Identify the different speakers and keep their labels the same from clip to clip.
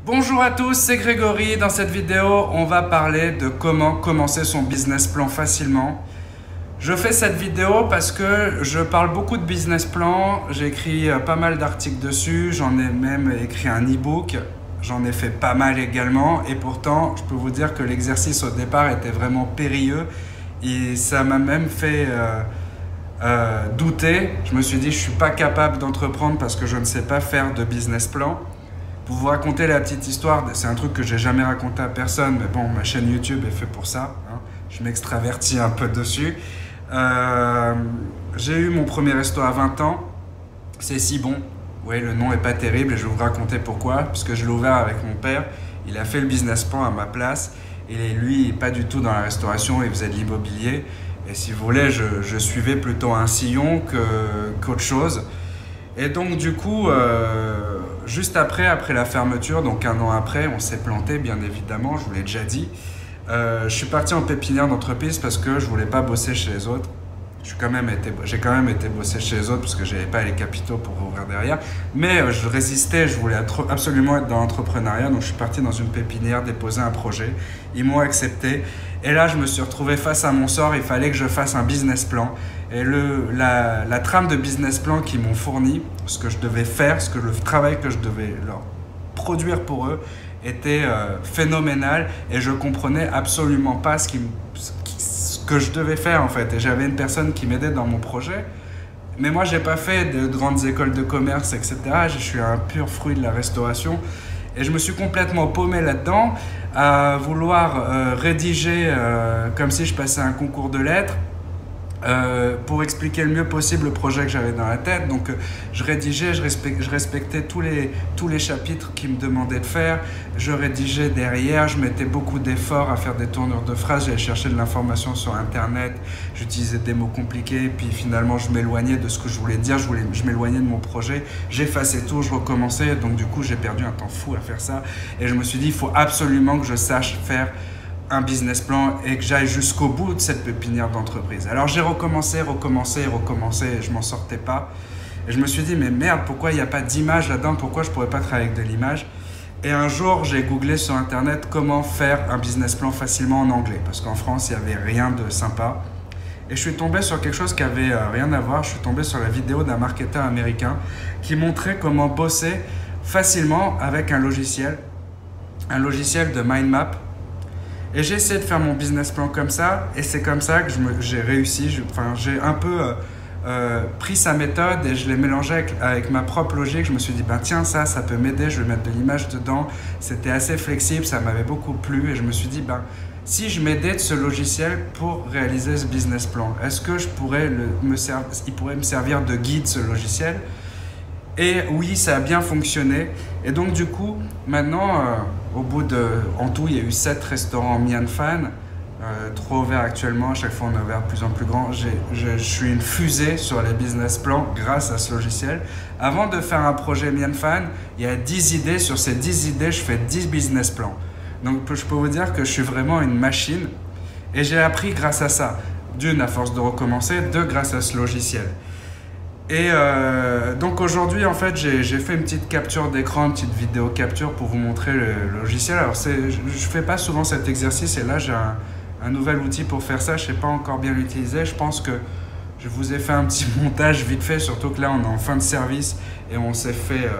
Speaker 1: Bonjour à tous, c'est Grégory. Dans cette vidéo, on va parler de comment commencer son business plan facilement. Je fais cette vidéo parce que je parle beaucoup de business plan, j'ai écrit pas mal d'articles dessus, j'en ai même écrit un e-book, j'en ai fait pas mal également et pourtant, je peux vous dire que l'exercice au départ était vraiment périlleux et ça m'a même fait douter. Je me suis dit, je suis pas capable d'entreprendre parce que je ne sais pas faire de business plan. Pour vous raconter la petite histoire, c'est un truc que j'ai jamais raconté à personne, mais bon, ma chaîne YouTube est faite pour ça, hein. Je m'extravertis un peu dessus. Euh, j'ai eu mon premier resto à 20 ans, c'est si bon. Oui, le nom est pas terrible et je vais vous raconter pourquoi. Puisque je l'ai ouvert avec mon père, il a fait le business plan à ma place. Et lui, pas du tout dans la restauration, il faisait de l'immobilier. Et si vous voulez, je suivais plutôt un sillon qu'autre chose. Et donc du coup, juste après la fermeture, donc un an après, on s'est planté bien évidemment, je vous l'ai déjà dit. Je suis parti en pépinière d'entreprise parce que je voulais pas bosser chez les autres. J'ai quand même été bosser chez les autres parce que j'avais pas les capitaux pour ouvrir derrière. Mais je résistais, je voulais absolument être dans l'entrepreneuriat. Donc je suis parti dans une pépinière déposer un projet. Ils m'ont accepté. Et là, je me suis retrouvé face à mon sort. Il fallait que je fasse un business plan. Et la trame de business plan qu'ils m'ont fourni, ce que je devais faire, le travail que je devais leur produire pour eux, était phénoménal. Et je comprenais absolument pas ce que je devais faire en fait. Et j'avais une personne qui m'aidait dans mon projet. Mais moi, j'ai pas fait de grandes écoles de commerce, etc. Je suis un pur fruit de la restauration. Et je me suis complètement paumé là-dedans, à vouloir rédiger comme si je passais un concours de lettres. Pour expliquer le mieux possible le projet que j'avais dans la tête. Donc je rédigeais, je respectais tous les chapitres qu'ils me demandaient de faire. Je rédigeais derrière, je mettais beaucoup d'efforts à faire des tournures de phrases, j'allais chercher de l'information sur internet, j'utilisais des mots compliqués, puis finalement je m'éloignais de ce que je voulais dire, je m'éloignais de mon projet, j'effaçais tout, je recommençais, donc du coup j'ai perdu un temps fou à faire ça. Et je me suis dit, il faut absolument que je sache faire un business plan et que j'aille jusqu'au bout de cette pépinière d'entreprise. Alors j'ai recommencé, et je m'en sortais pas. Et je me suis dit, mais merde, pourquoi il n'y a pas d'image là-dedans? Pourquoi je pourrais pas travailler avec de l'image? Et un jour, j'ai googlé sur internet comment faire un business plan facilement en anglais. Parce qu'en France, il n'y avait rien de sympa. Et je suis tombé sur quelque chose qui avait rien à voir. Je suis tombé sur la vidéo d'un marketeur américain qui montrait comment bosser facilement avec un logiciel de mind map. Et j'ai essayé de faire mon business plan comme ça, et c'est comme ça que j'ai réussi. J'ai un peu pris sa méthode et je l'ai mélangé avec ma propre logique. Je me suis dit, ben tiens, ça peut m'aider, je vais mettre de l'image dedans. C'était assez flexible, ça m'avait beaucoup plu, et je me suis dit, ben si je m'aidais de ce logiciel pour réaliser ce business plan, est-ce que il pourrait me servir de guide, ce logiciel? Et oui, ça a bien fonctionné. Et donc du coup, maintenant, en tout, il y a eu 7 restaurants Mian Fan, 3 ouverts actuellement. À chaque fois, on a ouvert de plus en plus grand. Je suis une fusée sur les business plans grâce à ce logiciel. Avant de faire un projet Mian Fan, il y a 10 idées. Sur ces 10 idées, je fais 10 business plans. Donc je peux vous dire que je suis vraiment une machine. Et j'ai appris grâce à ça. D'une, à force de recommencer. Deux, grâce à ce logiciel. Et donc aujourd'hui, en fait, j'ai fait une petite capture d'écran, une petite vidéo capture pour vous montrer le logiciel. Alors je ne fais pas souvent cet exercice et là j'ai un nouvel outil pour faire ça. Je ne sais pas encore bien l'utiliser. Je pense que je vous ai fait un petit montage vite fait, surtout que là on est en fin de service et on s'est fait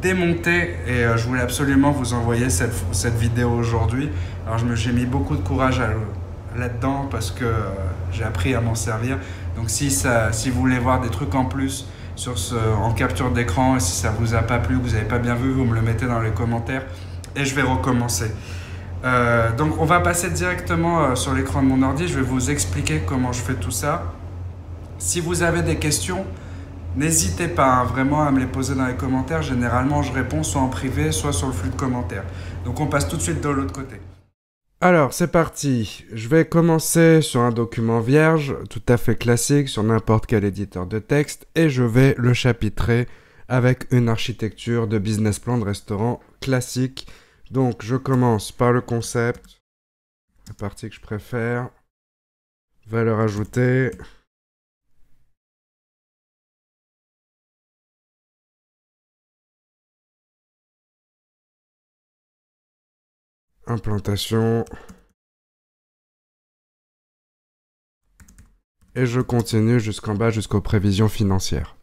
Speaker 1: démonter et je voulais absolument vous envoyer cette vidéo aujourd'hui. Alors j'ai mis beaucoup de courage là-dedans parce que j'ai appris à m'en servir. Donc si vous voulez voir des trucs en plus en capture d'écran, et si ça vous a pas plu, que vous n'avez pas bien vu, vous me le mettez dans les commentaires et je vais recommencer. Donc on va passer directement sur l'écran de mon ordi, je vais vous expliquer comment je fais tout ça. Si vous avez des questions, n'hésitez pas vraiment à me les poser dans les commentaires. Généralement je réponds soit en privé, soit sur le flux de commentaires. Donc on passe tout de suite de l'autre côté. Alors, c'est parti. Je vais commencer sur un document vierge, tout à fait classique, sur n'importe quel éditeur de texte, et je vais le chapitrer avec une architecture de business plan de restaurant classique. Donc, je commence par le concept, la partie que je préfère, valeur ajoutée, Implantation. Et je continue jusqu'en bas, jusqu'aux prévisions financières.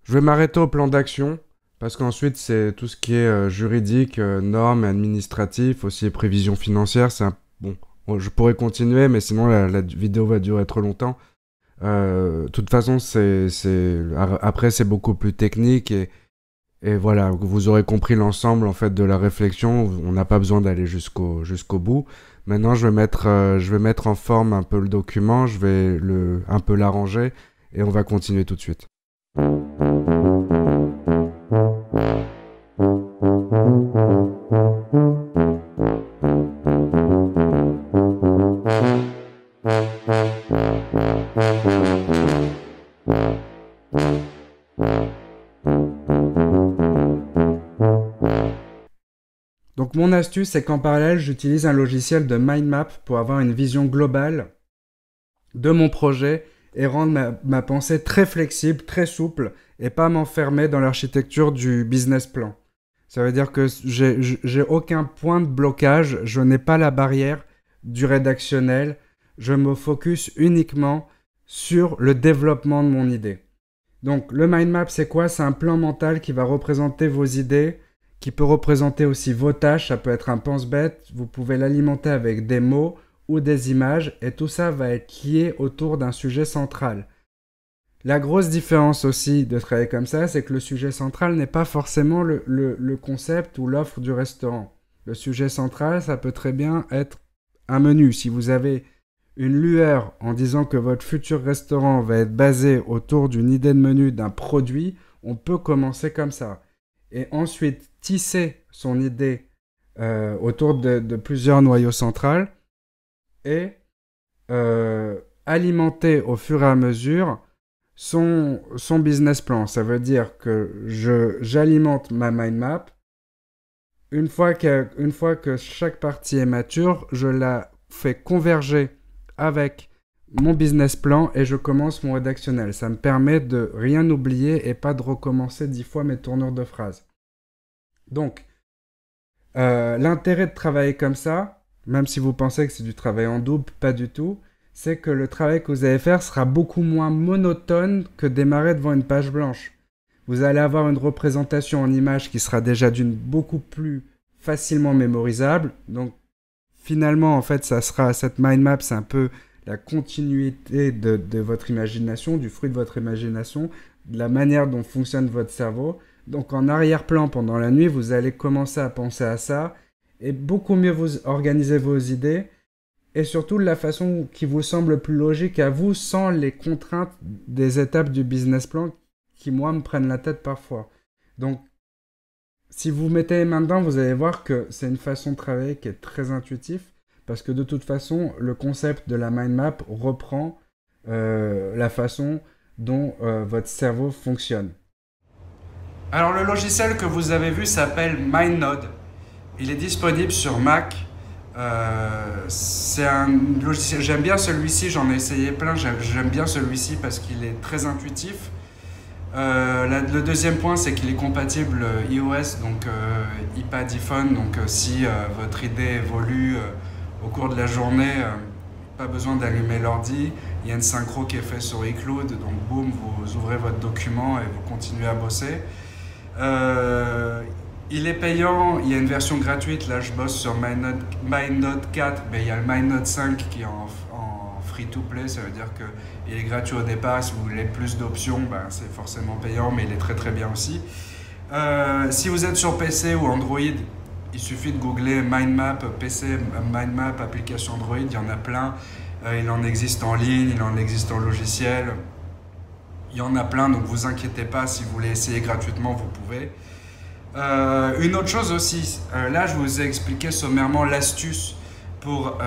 Speaker 1: Je vais m'arrêter au plan d'action, parce qu'ensuite c'est tout ce qui est juridique, normes, administratif, aussi prévisions financières. Bon, je pourrais continuer, mais sinon la vidéo va durer trop longtemps. De toute façon, après c'est beaucoup plus technique et voilà, vous aurez compris l'ensemble en fait de la réflexion. On n'a pas besoin d'aller jusqu'au bout. Maintenant, je vais mettre en forme un peu le document, je vais un peu l'arranger et on va continuer tout de suite. Donc mon astuce, c'est qu'en parallèle, j'utilise un logiciel de mind map pour avoir une vision globale de mon projet et rendre ma pensée très flexible, très souple et pas m'enfermer dans l'architecture du business plan. Ça veut dire que j'ai aucun point de blocage, je n'ai pas la barrière du rédactionnel, je me focus uniquement sur le développement de mon idée. Donc le mind map, c'est quoi? C'est un plan mental qui va représenter vos idées, qui peut représenter aussi vos tâches, ça peut être un pense-bête, vous pouvez l'alimenter avec des mots ou des images, et tout ça va être lié autour d'un sujet central. La grosse différence aussi de travailler comme ça, c'est que le sujet central n'est pas forcément le concept ou l'offre du restaurant. Le sujet central, ça peut très bien être un menu. Si vous avez une lueur en disant que votre futur restaurant va être basé autour d'une idée de menu, d'un produit, on peut commencer comme ça. Et ensuite, tisser son idée autour de plusieurs noyaux centraux et alimenter au fur et à mesure son business plan. Ça veut dire que j'alimente ma mind map. Une fois que chaque partie est mature, je la fais converger avec mon business plan et je commence mon rédactionnel. Ça me permet de rien oublier et pas de recommencer 10 fois mes tournures de phrases. Donc, l'intérêt de travailler comme ça, même si vous pensez que c'est du travail en double, pas du tout, c'est que le travail que vous allez faire sera beaucoup moins monotone que démarrer devant une page blanche. Vous allez avoir une représentation en image qui sera déjà beaucoup plus facilement mémorisable. Donc, finalement, en fait, cette mind map, c'est un peu la continuité de votre imagination, du fruit de votre imagination, de la manière dont fonctionne votre cerveau. Donc, en arrière-plan, pendant la nuit, vous allez commencer à penser à ça et beaucoup mieux vous organiser vos idées et surtout de la façon qui vous semble le plus logique à vous, sans les contraintes des étapes du business plan qui, moi, me prennent la tête parfois. Donc, si vous mettez les mains dedans, vous allez voir que c'est une façon de travailler qui est très intuitive parce que de toute façon, le concept de la mind map reprend la façon dont votre cerveau fonctionne. Alors, le logiciel que vous avez vu s'appelle MindNode. Il est disponible sur Mac. C'est un logiciel, j'aime bien celui-ci, j'en ai essayé plein, j'aime bien celui-ci parce qu'il est très intuitif. Le deuxième point, c'est qu'il est compatible iOS, donc iPad, iPhone, donc si votre idée évolue au cours de la journée, pas besoin d'allumer l'ordi, il y a une synchro qui est faite sur iCloud, donc boum, vous ouvrez votre document et vous continuez à bosser. Il est payant, il y a une version gratuite, là je bosse sur MindNode 4, mais il y a le MindNode 5 qui est en free-to-play, ça veut dire qu'il est gratuit au départ, si vous voulez plus d'options, ben, c'est forcément payant, mais il est très très bien aussi. Si vous êtes sur PC ou Android, il suffit de googler MindMap, PC, MindMap, application Android, il y en a plein, il en existe en ligne, il en existe en logiciel, il y en a plein, donc vous inquiétez pas, si vous voulez essayer gratuitement, vous pouvez. Une autre chose aussi, là je vous ai expliqué sommairement l'astuce pour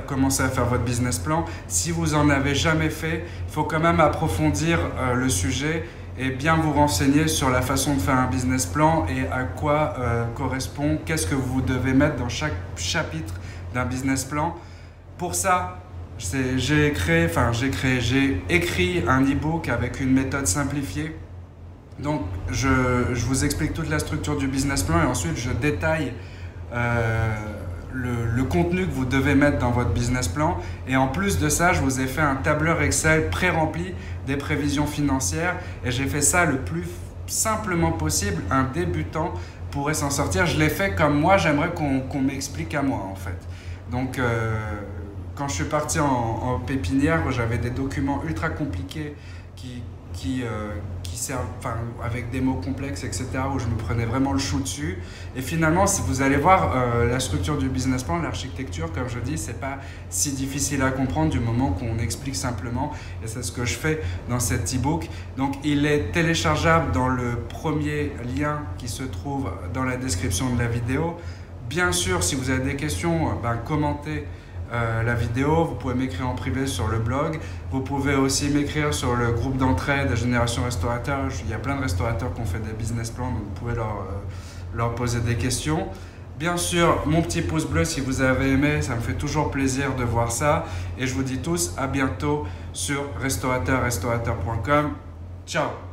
Speaker 1: commencer à faire votre business plan. Si vous en avez jamais fait, il faut quand même approfondir le sujet et bien vous renseigner sur la façon de faire un business plan et à quoi correspond, qu'est-ce que vous devez mettre dans chaque chapitre d'un business plan. Pour ça, j'ai écrit un e-book avec une méthode simplifiée. Donc, je vous explique toute la structure du business plan et ensuite je détaille le contenu que vous devez mettre dans votre business plan. Et en plus de ça, je vous ai fait un tableur Excel pré-rempli des prévisions financières et j'ai fait ça le plus simplement possible. Un débutant pourrait s'en sortir. Je l'ai fait comme moi, j'aimerais qu'on m'explique à moi en fait. Donc, quand je suis parti en pépinière, j'avais des documents ultra compliqués qui servent, avec des mots complexes, etc., où je me prenais vraiment le chou dessus. Et finalement, si vous allez voir la structure du business plan, l'architecture, comme je dis, c'est pas si difficile à comprendre du moment qu'on explique simplement. Et c'est ce que je fais dans cet e-book. Donc, il est téléchargeable dans le premier lien qui se trouve dans la description de la vidéo. Bien sûr, si vous avez des questions, commentez la vidéo, vous pouvez m'écrire en privé sur le blog, vous pouvez aussi m'écrire sur le groupe d'entraide Génération Restaurateur. Il y a plein de restaurateurs qui ont fait des business plans, donc vous pouvez leur poser des questions. Bien sûr, mon petit pouce bleu si vous avez aimé, ça me fait toujours plaisir de voir ça. Et je vous dis tous à bientôt sur restaurateur.com. Ciao!